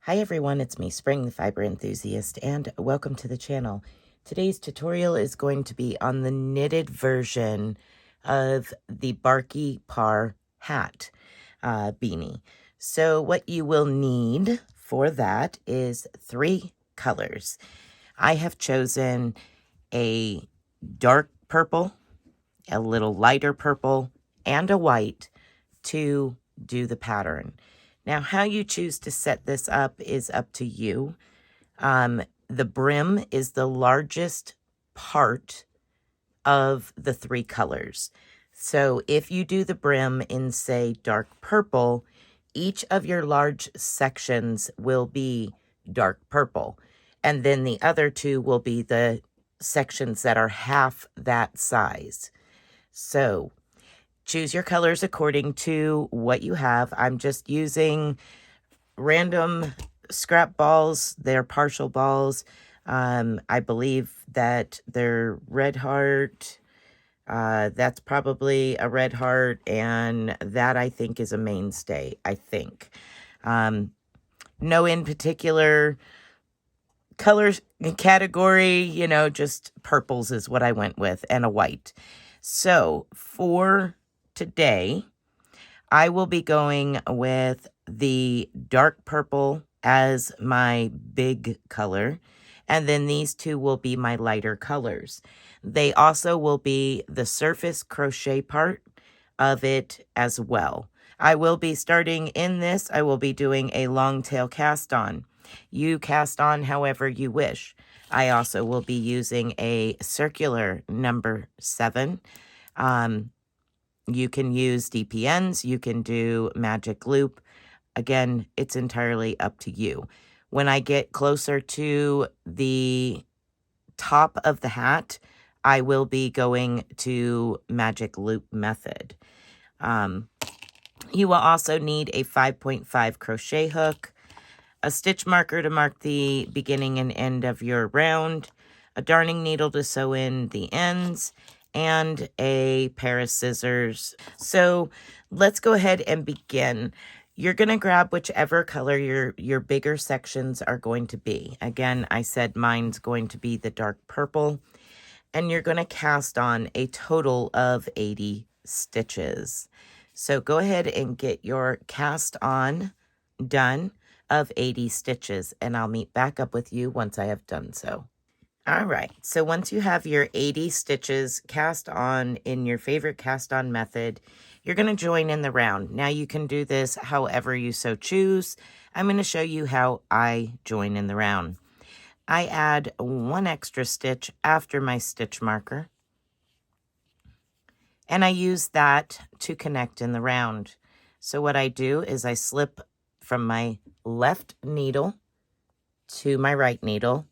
Hi everyone, it's me, Spring, the fiber enthusiast, and welcome to the channel. Today's tutorial is going to be on the knitted version of the Barkie Par hat beanie. So what you will need for that is 3 colors. I have chosen a dark purple, a little lighter purple, and a white to do the pattern. Now, how you choose to set this up is up to you. The brim is the largest part of the 3 colors. So if you do the brim in, say, dark purple, each of your large sections will be dark purple. And then the other 2 will be the sections that are half that size. So choose your colors according to what you have. I'm just using random scrap balls. They're partial balls. I believe that they're red heart. That's probably a red heart, and that I think is a mainstay, I think. No in particular colors category, you know, just purples is what I went with, and a white. So for today, I will be going with the dark purple as my big color, and then these 2 will be my lighter colors. They also will be the surface crochet part of it as well. I will be starting in this, I will be doing a long tail cast on. You cast on however you wish. I also will be using a circular number 7. You can use DPNs, you can do magic loop. Again, it's entirely up to you. When I get closer to the top of the hat, I will be going to magic loop method. You will also need a 5.5 crochet hook, a stitch marker to mark the beginning and end of your round, a darning needle to sew in the ends, and a pair of scissors. So let's go ahead and begin. You're going to grab whichever color your bigger sections are going to be. Again, I said mine's going to be the dark purple, and you're going to cast on a total of 80 stitches. So go ahead and get your cast on done of 80 stitches, and I'll meet back up with you once I have done so. All right, so once you have your 80 stitches cast on in your favorite cast on method, you're going to join in the round. Now you can do this however you so choose. I'm going to show you how I join in the round. I add 1 extra stitch after my stitch marker, and I use that to connect in the round. So what I do is I slip from my left needle to my right needle,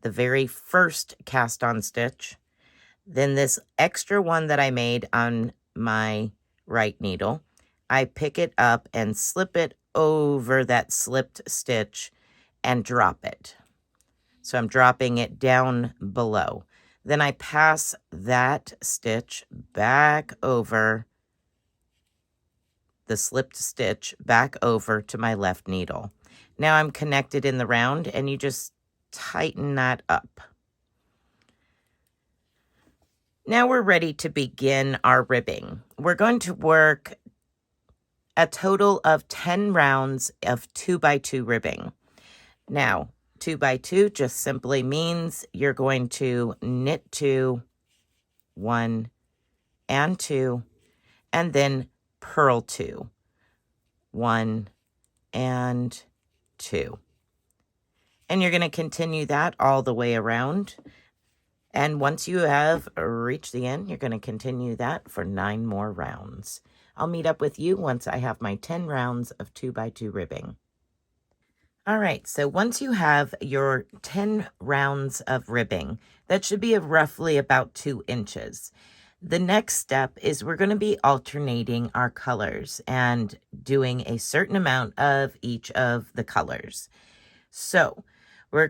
the very first cast on stitch, then this extra one that I made on my right needle, I pick it up and slip it over that slipped stitch and drop it. So I'm dropping it down below. Then I pass that stitch back over the slipped stitch back over to my left needle. Now I'm connected in the round, and you just tighten that up. Now we're ready to begin our ribbing. We're going to work a total of 10 rounds of 2x2 ribbing. Now, 2x2 just simply means you're going to knit 2, 1, and 2, and then purl 2, 1, and 2. And you're going to continue that all the way around. And once you have reached the end, you're going to continue that for 9 more rounds. I'll meet up with you once I have my 10 rounds of 2x2 ribbing. All right, so once you have your 10 rounds of ribbing, that should be roughly about 2 inches. The next step is we're going to be alternating our colors and doing a certain amount of each of the colors. So we're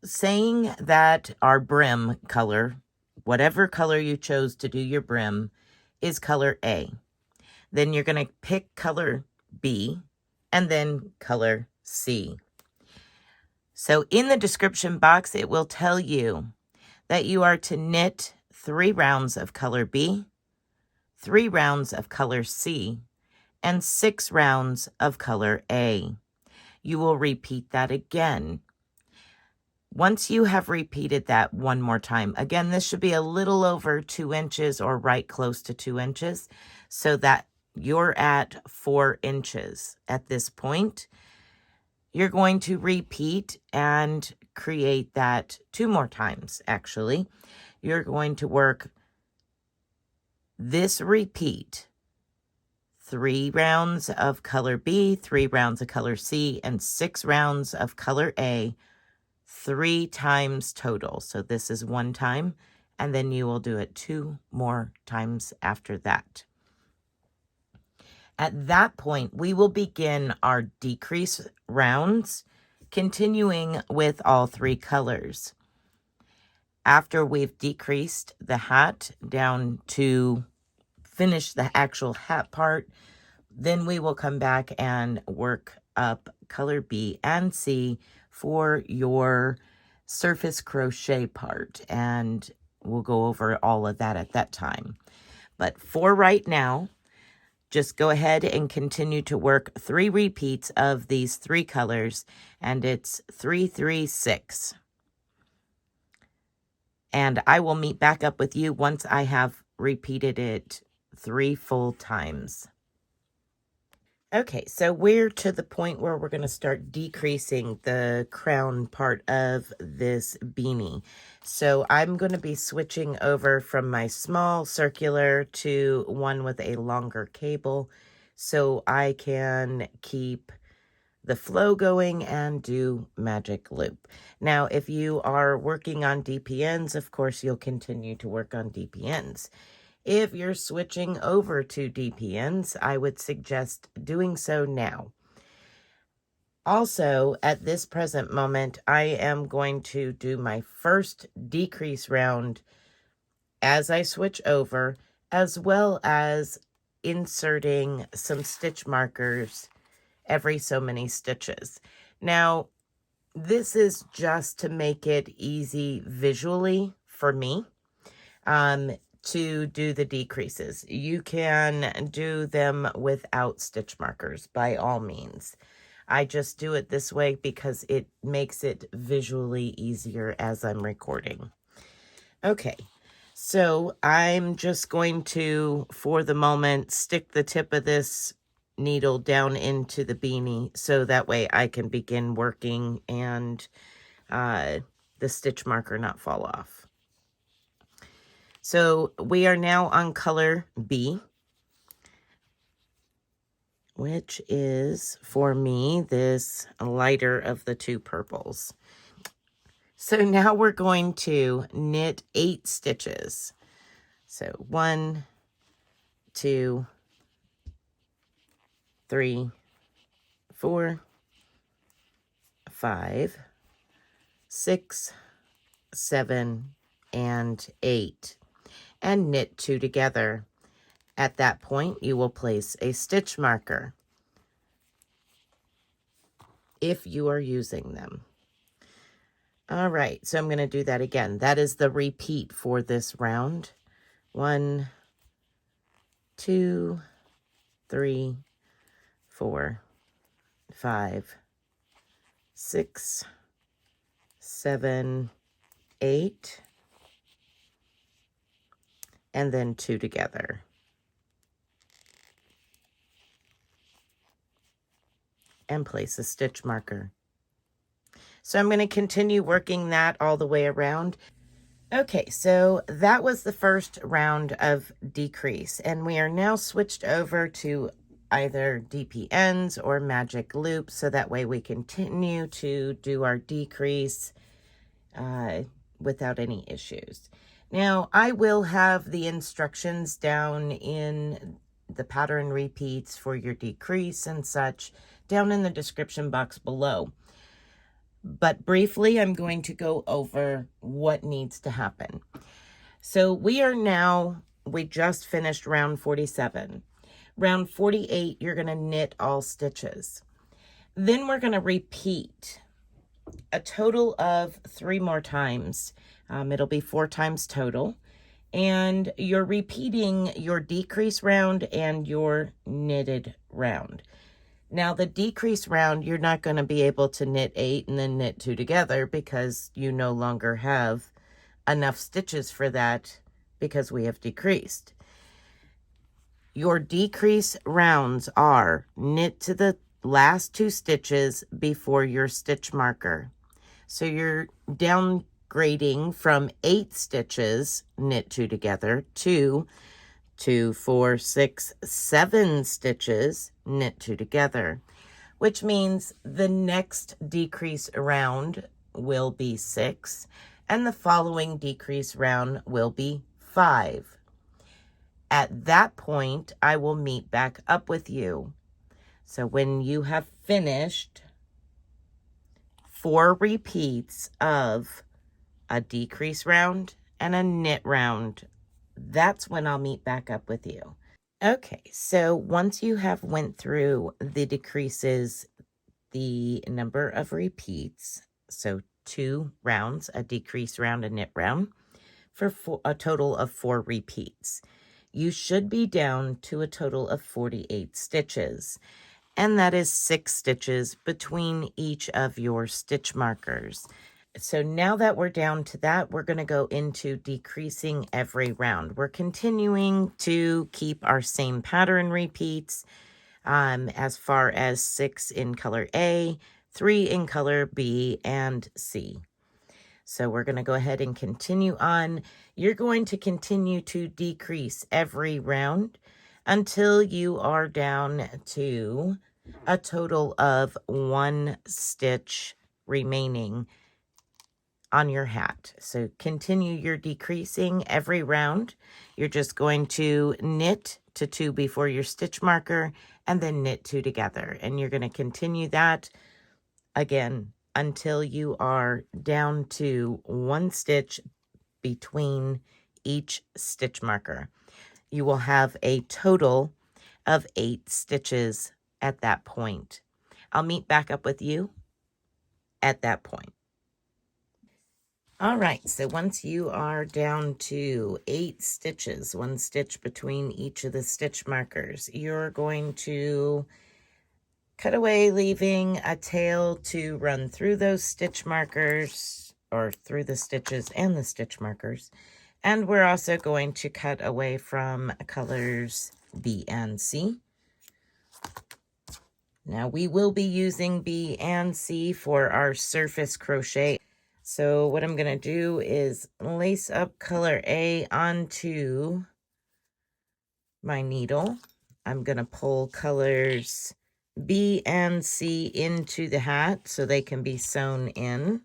saying that our brim color, whatever color you chose to do your brim, is color A. Then you're going to pick color B and then color C. So in the description box, it will tell you that you are to knit 3 rounds of color B, 3 rounds of color C, and 6 rounds of color A. You will repeat that again. Once you have repeated that one more time, again, this should be a little over 2 inches or right close to 2 inches, so that you're at 4 inches at this point. You're going to repeat and create that 2 more times, actually. You're going to work this repeat, 3 rounds of color B, 3 rounds of color C, and 6 rounds of color A, 3 times total. So this is 1 time, and then you will do it 2 more times after that. At that point, we will begin our decrease rounds, continuing with all 3 colors. After we've decreased the hat down to finish the actual hat part, then we will come back and work up color B and C for your surface crochet part, and we'll go over all of that at that time. But for right now, just go ahead and continue to work 3 repeats of these 3 colors, and it's 3, 3, 6. And I will meet back up with you once I have repeated it 3 full times. Okay, so we're to the point where we're going to start decreasing the crown part of this beanie. So I'm going to be switching over from my small circular to one with a longer cable so I can keep the flow going and do magic loop. Now, if you are working on DPNs, of course, you'll continue to work on DPNs. If you're switching over to DPNs, I would suggest doing so now. Also, at this present moment, I am going to do my first decrease round as I switch over, as well as inserting some stitch markers every so many stitches. Now, this is just to make it easy visually for me. To do the decreases. You can do them without stitch markers by all means. I just do it this way because it makes it visually easier as I'm recording. Okay, so I'm just going to, for the moment, stick the tip of this needle down into the beanie so that way I can begin working and the stitch marker not fall off. So we are now on color B, which is, for me, this lighter of the 2 purples. So now we're going to knit 8 stitches. So 1, 2, 3, 4, 5, 6, 7, and 8. And knit 2 together. At that point, you will place a stitch marker if you are using them. All right, so I'm going to do that again. That is the repeat for this round. 1, 2, 3, 4, 5, 6, 7, 8. And then 2 together. And place a stitch marker. So I'm going to continue working that all the way around. Okay, so that was the first round of decrease, and we are now switched over to either DPNs or magic loop, so that way we continue to do our decrease without any issues. Now, I will have the instructions down in the pattern repeats for your decrease and such down in the description box below. But briefly, I'm going to go over what needs to happen. So we just finished round 47. Round 48, you're going to knit all stitches. Then we're going to repeat a total of 3 more times. It'll be 4 times total. And you're repeating your decrease round and your knitted round. Now the decrease round, you're not going to be able to knit 8 and then knit 2 together because you no longer have enough stitches for that because we have decreased. Your decrease rounds are knit to the last 2 stitches before your stitch marker. So you're downgrading from 8 stitches, knit 2 together, to 2, 4, 6, 7 stitches, knit 2 together, which means the next decrease round will be 6, and the following decrease round will be 5. At that point, I will meet back up with you. So when you have finished 4 repeats of a decrease round and a knit round, that's when I'll meet back up with you. Okay, so once you have went through the decreases, the number of repeats, so 2 rounds, a decrease round, a knit round, for a total of 4 repeats. You should be down to a total of 48 stitches, and that is 6 stitches between each of your stitch markers. So now that we're down to that, we're going to go into decreasing every round. We're continuing to keep our same pattern repeats as far as 6 in color A, 3 in color B, and C. So we're going to go ahead and continue on. You're going to continue to decrease every round until you are down to a total of 1 stitch remaining on your hat. So continue your decreasing every round. You're just going to knit to 2 before your stitch marker and then knit 2 together. And you're going to continue that again until you are down to 1 stitch between each stitch marker. You will have a total of 8 stitches at that point. I'll meet back up with you at that point. All right, so once you are down to 8 stitches, 1 stitch between each of the stitch markers, you're going to cut away, leaving a tail to run through those stitch markers, or through the stitches and the stitch markers. And we're also going to cut away from colors B and C. Now we will be using B and C for our surface crochet. So what I'm going to do is lace up color A onto my needle. I'm going to pull colors B and C into the hat so they can be sewn in.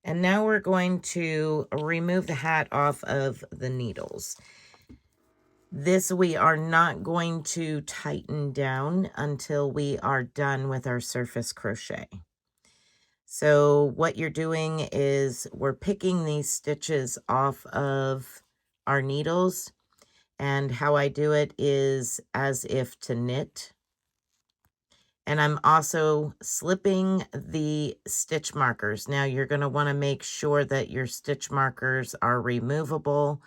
And now we're going to remove the hat off of the needles. This we are not going to tighten down until we are done with our surface crochet. So what you're doing is we're picking these stitches off of our needles, and how I do it is as if to knit. And I'm also slipping the stitch markers. Now you're going to want to make sure that your stitch markers are removable.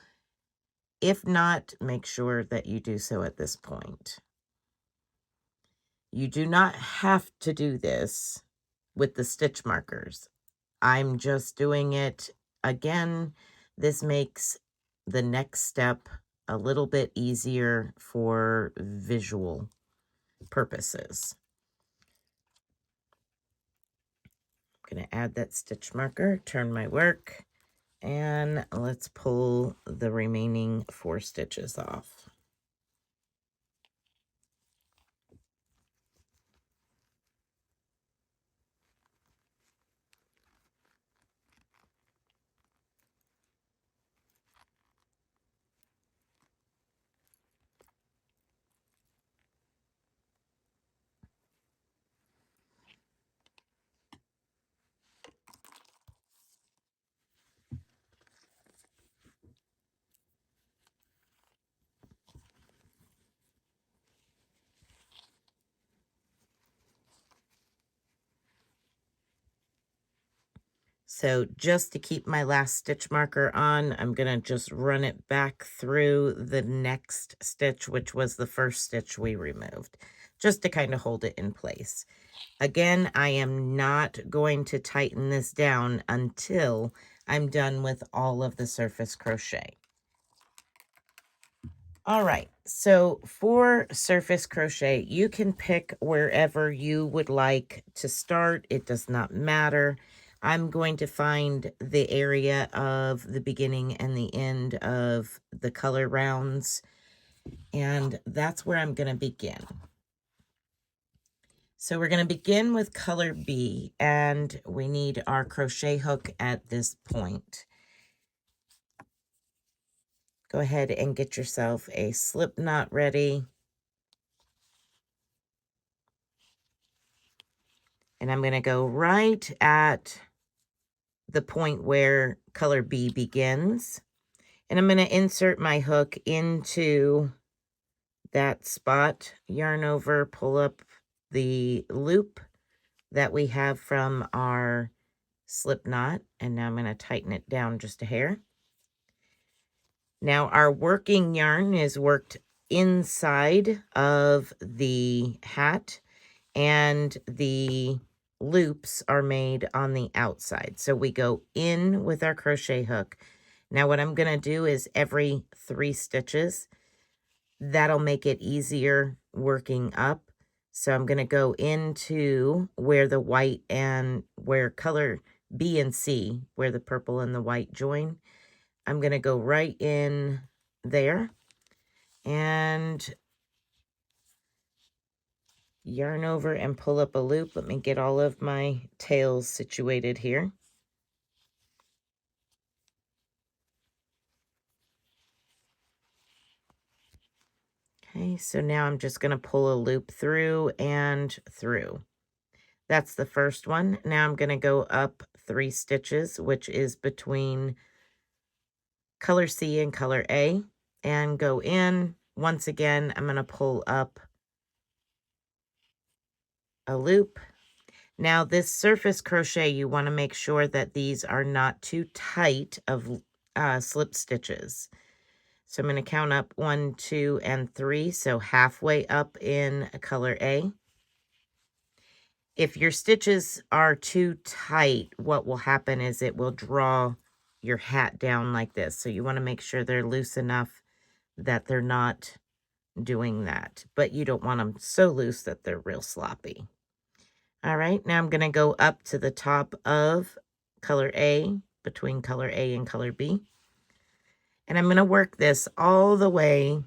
If not, make sure that you do so at this point. You do not have to do this with the stitch markers. I'm just doing it again. This makes the next step a little bit easier for visual purposes. I'm going to add that stitch marker, turn my work, and let's pull the remaining 4 stitches off. So just to keep my last stitch marker on, I'm going to just run it back through the next stitch, which was the first stitch we removed, just to kind of hold it in place. Again, I am not going to tighten this down until I'm done with all of the surface crochet. All right, so for surface crochet, you can pick wherever you would like to start. It does not matter. I'm going to find the area of the beginning and the end of the color rounds, and that's where I'm going to begin. So we're going to begin with color B, and we need our crochet hook at this point. Go ahead and get yourself a slip knot ready. And I'm going to go right at the point where color B begins. And I'm going to insert my hook into that spot, yarn over, pull up the loop that we have from our slip knot. And now I'm going to tighten it down just a hair. Now our working yarn is worked inside of the hat, and the loops are made on the outside. So we go in with our crochet hook. Now what I'm going to do is every 3 stitches, that'll make it easier working up. So I'm going to go into where the white and where color B and C, where the purple and the white join. I'm going to go right in there and yarn over and pull up a loop. Let me get all of my tails situated here. Okay, so now I'm just going to pull a loop through and through. That's the first one. Now I'm going to go up 3 stitches, which is between color C and color A, and go in. Once again, I'm going to pull up a loop. Now this surface crochet, you want to make sure that these are not too tight of slip stitches. So I'm going to count up 1, 2, and 3. So halfway up in color A. If your stitches are too tight, what will happen is it will draw your hat down like this. So you want to make sure they're loose enough that they're not doing that. But you don't want them so loose that they're real sloppy. All right, now I'm going to go up to the top of color A, between color A and color B. And I'm going to work this all the way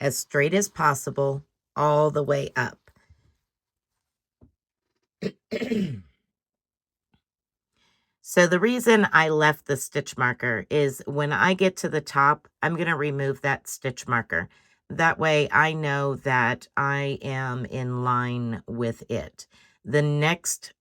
as straight as possible, all the way up. So the reason I left the stitch marker is when I get to the top, I'm going to remove that stitch marker. That way I know that I am in line with it. The next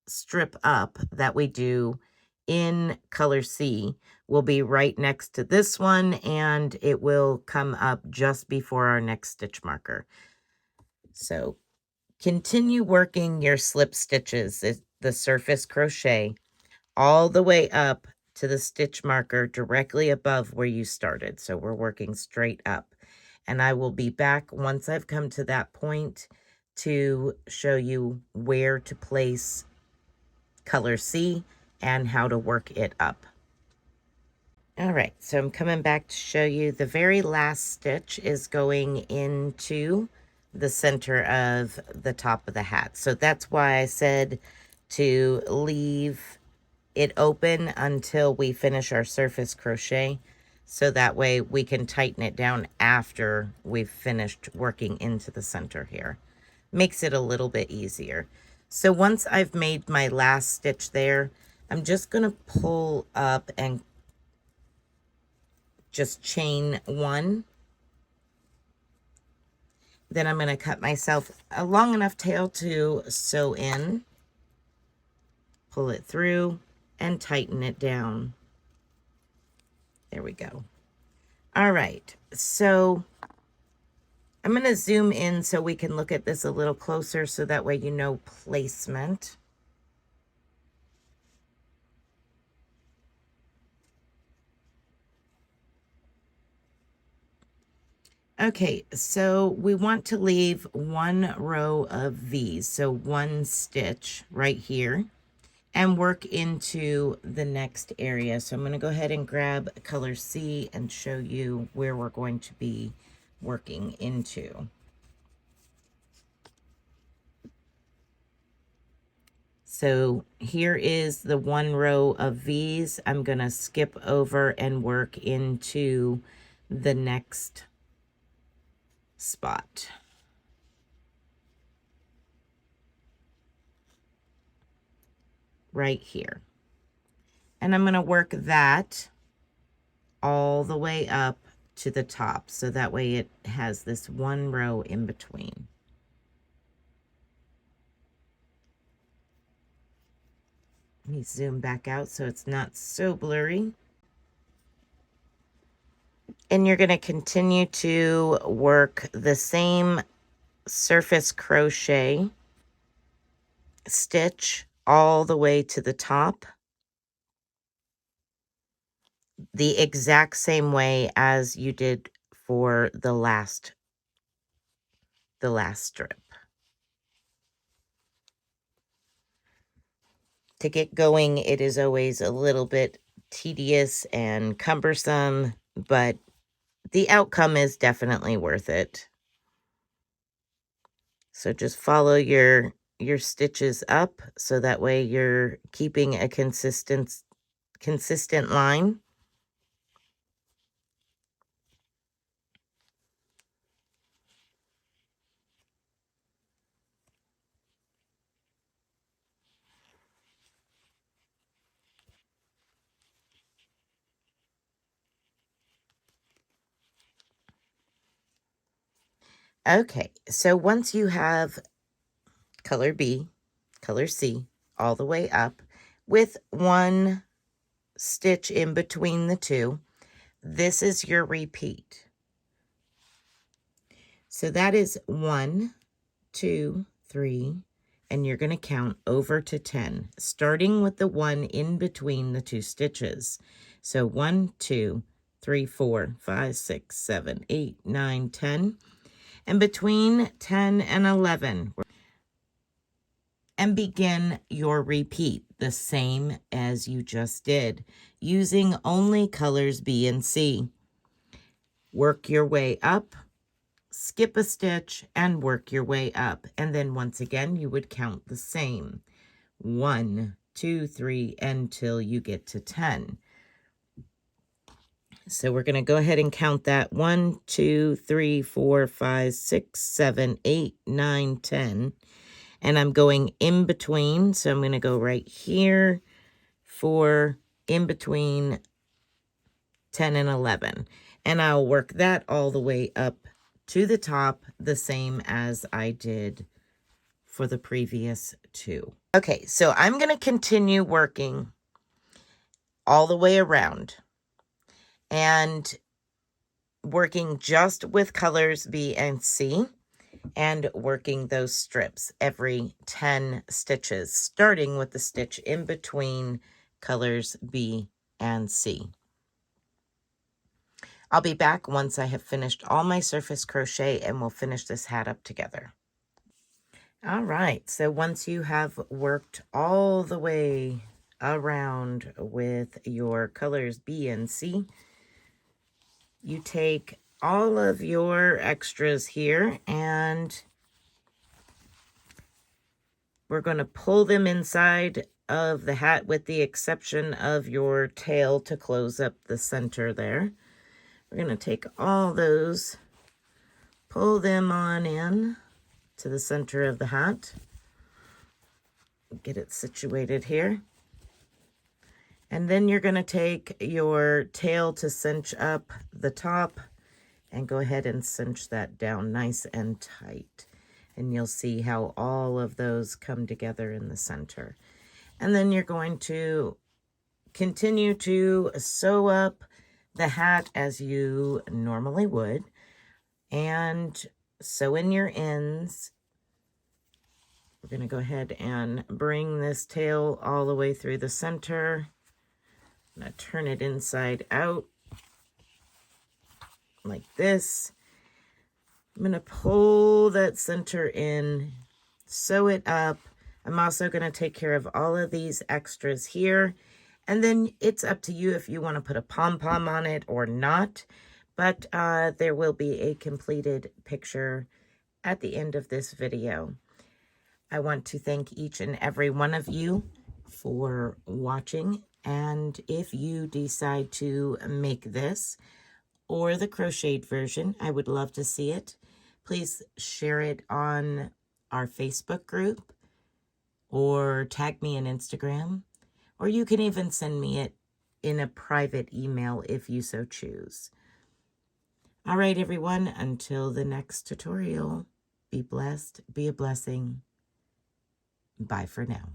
strip up that we do in color C will be right next to this one, and it will come up just before our next stitch marker. So continue working your slip stitches, the surface crochet, all the way up to the stitch marker directly above where you started. So we're working straight up. And I will be back once I've come to that point to show you where to place color C and how to work it up. All right, so I'm coming back to show you the very last stitch is going into the center of the top of the hat. So that's why I said to leave it open until we finish our surface crochet. So that way we can tighten it down after we've finished working into the center here. Makes it a little bit easier. So once I've made my last stitch there, I'm just going to pull up and just chain 1. Then I'm going to cut myself a long enough tail to sew in, pull it through, and tighten it down. There we go. All right, so I'm going to zoom in so we can look at this a little closer so that way you know placement. Okay, so we want to leave one row of V's, so one stitch right here, and work into the next area. So I'm going to go ahead and grab color C and show you where we're going to be working into. So here is the one row of V's. I'm going to skip over and work into the next spot. Right here. And I'm going to work that all the way up to the top. So that way it has this one row in between. Let me zoom back out so it's not so blurry. And you're going to continue to work the same surface crochet stitch all the way to the top, the exact same way as you did for the last strip. To get going, it is always a little bit tedious and cumbersome, but the outcome is definitely worth it. So just follow your stitches up so that way you're keeping a consistent line. Okay, so once you have color B, color C, all the way up with one stitch in between the two, this is your repeat. So that is 1, 2, 3, and you're going to count over to 10, starting with the one in between the two stitches. So 1, 2, 3, 4, 5, 6, 7, 8, 9, 10, and between 10 and 11, and begin your repeat the same as you just did, using only colors B and C. Work your way up, skip a stitch, and work your way up. And then once again, you would count the same. 1, 2, 3, until you get to 10. So we're going to go ahead and count that. 1, 2, 3, 4, 5, 6, 7, 8, 9, 10. And I'm going in between. So I'm going to go right here for in between 10 and 11. And I'll work that all the way up to the top, the same as I did for the previous two. Okay, so I'm going to continue working all the way around and working just with colors B and C and working those strips every 10 stitches, starting with the stitch in between colors B and C. I'll be back once I have finished all my surface crochet and we'll finish this hat up together. All right, so once you have worked all the way around with your colors B and C, you take all of your extras here and we're going to pull them inside of the hat with the exception of your tail to close up the center there. We're going to take all those, pull them on in to the center of the hat. Get it situated here. And then you're going to take your tail to cinch up the top and go ahead and cinch that down nice and tight. And you'll see how all of those come together in the center. And then you're going to continue to sew up the hat as you normally would. And sew in your ends. We're going to go ahead and bring this tail all the way through the center. I'm going to turn it inside out like this. I'm going to pull that center in, sew it up. I'm also going to take care of all of these extras here. And then it's up to you if you want to put a pom-pom on it or not. But there will be a completed picture at the end of this video. I want to thank each and every one of you for watching. And if you decide to make this or the crocheted version, I would love to see it. Please share it on our Facebook group or tag me on Instagram, or you can even send me it in a private email if you so choose. All right, everyone, until the next tutorial, be blessed, be a blessing. Bye for now.